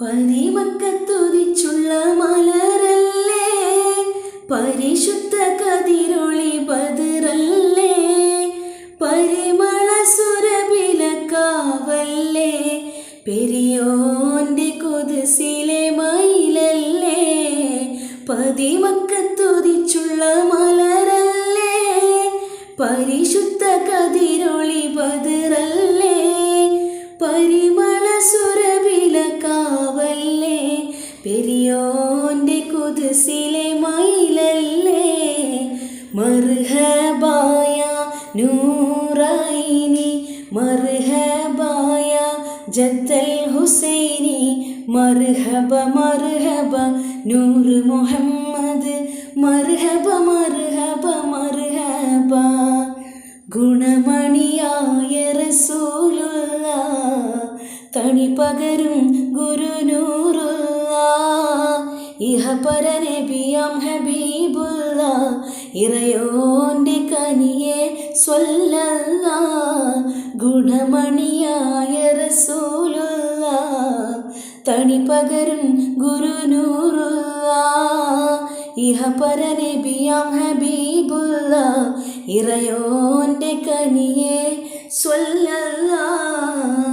പരിമക്കത്തുതിച്ചുള്ള മലരല്ലേ, പരിശുദ്ധ കതിരൊളി ബദറല്ലേ, പരിമള സുരഭിലക്കാവല്ലേ, പെരിയോന്റെ കുദ്സിലെ മയിലല്ലേ. പതിമക്കത്തുതിച്ചുള്ള മലരല്ലേ, പരിശുദ്ധ കതിരൊളി ബദറല്ലേ, പരിമള സുരഭിലക്കാവല്ലേ, പെരിയോന്റെ കുദ്സിലെ മയിലല്ലേ. മർഹബായ നൂറൈനി, മർഹബായ ജദ്ദൽ ഹുസൈനി, മർഹബ മർഹബ നൂറ് മുഹമ്മദ്, മർഹബ മർഹബ മർഹബ. ഗുണമണിയായ റസൂലുള്ള, തണി പകരും ഗുരുനൂറുള്ള, ഇഹപര നബിയാം ഹബീബുള്ള, ഇറയോന്റെ കനിയെ സ്വല്ലല്ലാഹ്. ഗുണമണിയായ റസൂലുള്ള, തണി പകരും ഗുരുനൂറുള്ള, ഇഹപര നബിയാം ഹബീബുള്ള, ഇറയോന്റെ കനിയെ സ്വല്ലല്ലാഹ്.